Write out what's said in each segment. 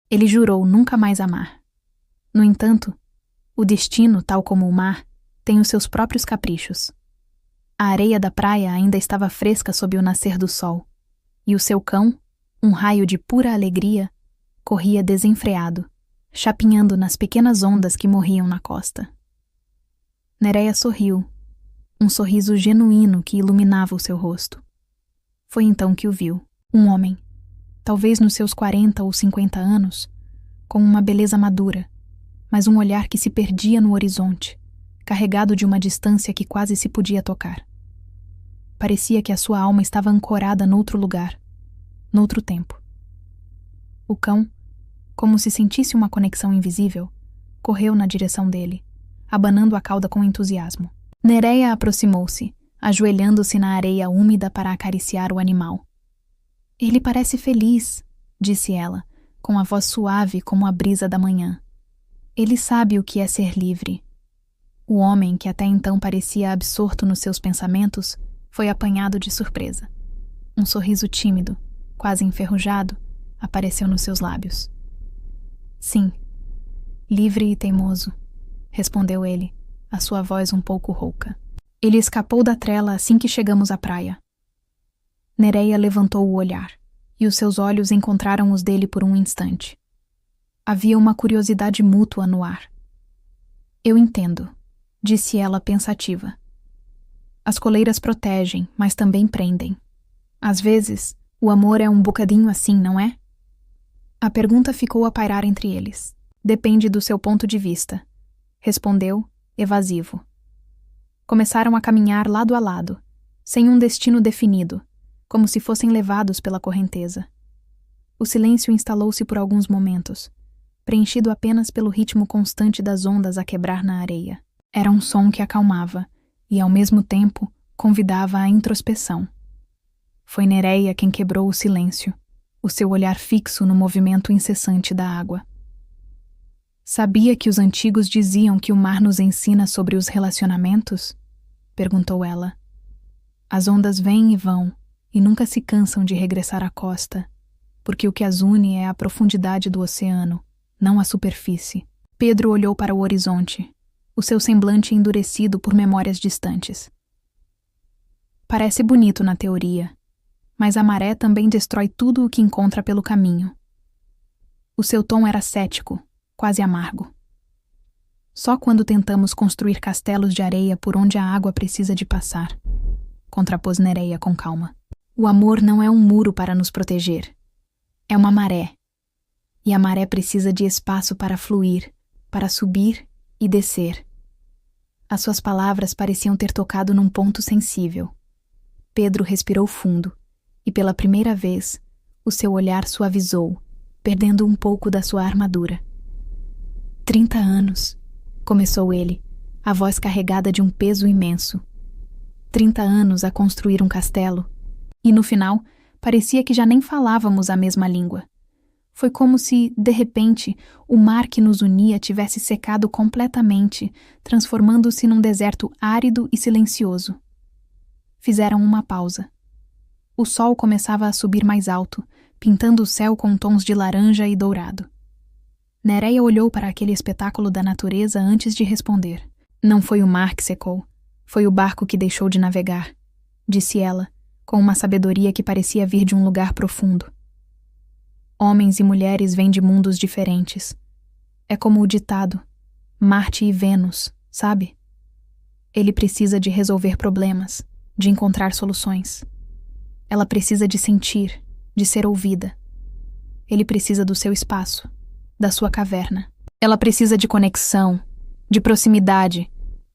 Ele jurou nunca mais amar. No entanto, o destino, tal como o mar, tem os seus próprios caprichos. A areia da praia ainda estava fresca sob o nascer do sol, e o seu cão, um raio de pura alegria, corria desenfreado, chapinhando nas pequenas ondas que morriam na costa. Nereia sorriu, um sorriso genuíno que iluminava o seu rosto. Foi então que o viu, um homem, talvez nos seus 40 ou 50 anos, com uma beleza madura, mas um olhar que se perdia no horizonte, carregado de uma distância que quase se podia tocar. Parecia que a sua alma estava ancorada noutro lugar, noutro tempo. O cão, como se sentisse uma conexão invisível, correu na direção dele, abanando a cauda com entusiasmo. Nereia aproximou-se, ajoelhando-se na areia úmida para acariciar o animal. Ele parece feliz, disse ela, com a voz suave como a brisa da manhã. Ele sabe o que é ser livre. O homem, que até então parecia absorto nos seus pensamentos, foi apanhado de surpresa. Um sorriso tímido, quase enferrujado, apareceu nos seus lábios. Sim, livre e teimoso, respondeu ele, a sua voz um pouco rouca. Ele escapou da trela assim que chegamos à praia. Nereia levantou o olhar, e os seus olhos encontraram os dele por um instante. Havia uma curiosidade mútua no ar. Eu entendo, disse ela pensativa. As coleiras protegem, mas também prendem. Às vezes, o amor é um bocadinho assim, não é? A pergunta ficou a pairar entre eles. Depende do seu ponto de vista, respondeu, evasivo. Começaram a caminhar lado a lado, sem um destino definido, como se fossem levados pela correnteza. O silêncio instalou-se por alguns momentos, preenchido apenas pelo ritmo constante das ondas a quebrar na areia. Era um som que acalmava e, ao mesmo tempo, convidava à introspeção. Foi Nereia quem quebrou o silêncio, o seu olhar fixo no movimento incessante da água. Sabia que os antigos diziam que o mar nos ensina sobre os relacionamentos? Perguntou ela. As ondas vêm e vão, e nunca se cansam de regressar à costa, porque o que as une é a profundidade do oceano, não a superfície. Pedro olhou para o horizonte, o seu semblante endurecido por memórias distantes. Parece bonito na teoria, mas a maré também destrói tudo o que encontra pelo caminho. O seu tom era cético, quase amargo. Só quando tentamos construir castelos de areia por onde a água precisa de passar, contrapôs Nereia com calma. O amor não é um muro para nos proteger. É uma maré. E a maré precisa de espaço para fluir, para subir e descer. As suas palavras pareciam ter tocado num ponto sensível. Pedro respirou fundo, e pela primeira vez, o seu olhar suavizou, perdendo um pouco da sua armadura. 30 anos, começou ele, a voz carregada de um peso imenso. 30 anos a construir um castelo, e no final, parecia que já nem falávamos a mesma língua. Foi como se, de repente, o mar que nos unia tivesse secado completamente, transformando-se num deserto árido e silencioso. Fizeram uma pausa. O sol começava a subir mais alto, pintando o céu com tons de laranja e dourado. Nereia olhou para aquele espetáculo da natureza antes de responder. Não foi o mar que secou, foi o barco que deixou de navegar, disse ela, com uma sabedoria que parecia vir de um lugar profundo. Homens e mulheres vêm de mundos diferentes. É como o ditado, Marte e Vênus, sabe? Ele precisa de resolver problemas, de encontrar soluções. Ela precisa de sentir, de ser ouvida. Ele precisa do seu espaço, da sua caverna. Ela precisa de conexão, de proximidade,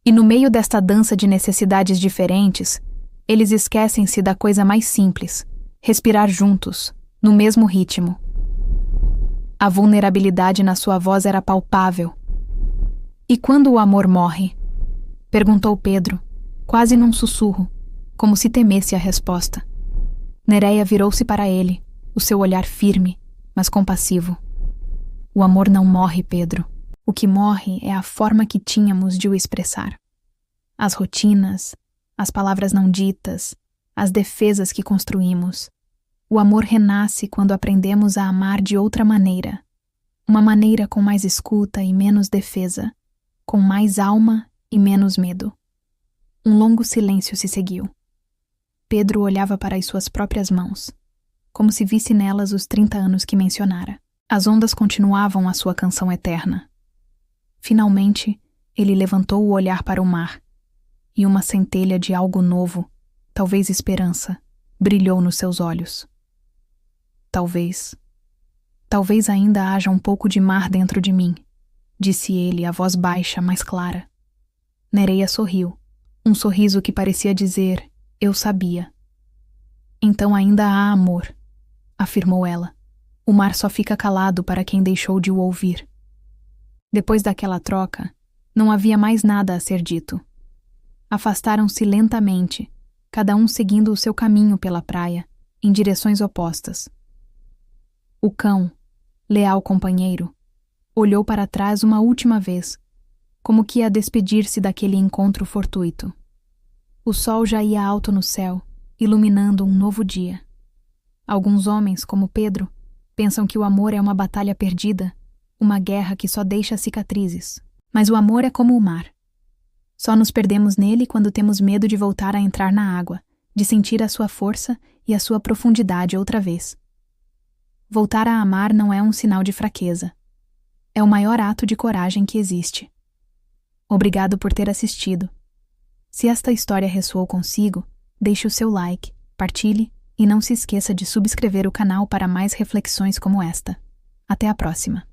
e no meio desta dança de necessidades diferentes, eles esquecem-se da coisa mais simples, respirar juntos, no mesmo ritmo. A vulnerabilidade na sua voz era palpável. E quando o amor morre? Perguntou Pedro, quase num sussurro, como se temesse a resposta. Nereia virou-se para ele, o seu olhar firme, mas compassivo. O amor não morre, Pedro. O que morre é a forma que tínhamos de o expressar. As rotinas, as palavras não ditas, as defesas que construímos. O amor renasce quando aprendemos a amar de outra maneira, Uma maneira com mais escuta e menos defesa, com mais alma e menos medo. Um longo silêncio se seguiu. Pedro olhava para as suas próprias mãos, como se visse nelas os 30 anos que mencionara. As ondas continuavam a sua canção eterna. Finalmente, ele levantou o olhar para o mar, e uma centelha de algo novo, talvez esperança, brilhou nos seus olhos. Talvez ainda haja um pouco de mar dentro de mim, disse ele, a voz baixa, mas clara. Nereia sorriu, um sorriso que parecia dizer, eu sabia. Então ainda há amor, afirmou ela. O mar só fica calado para quem deixou de o ouvir. Depois daquela troca, não havia mais nada a ser dito. Afastaram-se lentamente, cada um seguindo o seu caminho pela praia, em direções opostas. O cão, leal companheiro, olhou para trás uma última vez, como que a despedir-se daquele encontro fortuito. O sol já ia alto no céu, iluminando um novo dia. Alguns homens, como Pedro, pensam que o amor é uma batalha perdida, uma guerra que só deixa cicatrizes. Mas o amor é como o mar. Só nos perdemos nele quando temos medo de voltar a entrar na água, de sentir a sua força e a sua profundidade outra vez. Voltar a amar não é um sinal de fraqueza. É o maior ato de coragem que existe. Obrigado por ter assistido. Se esta história ressoou consigo, deixe o seu like, partilhe e não se esqueça de subscrever o canal para mais reflexões como esta. Até a próxima.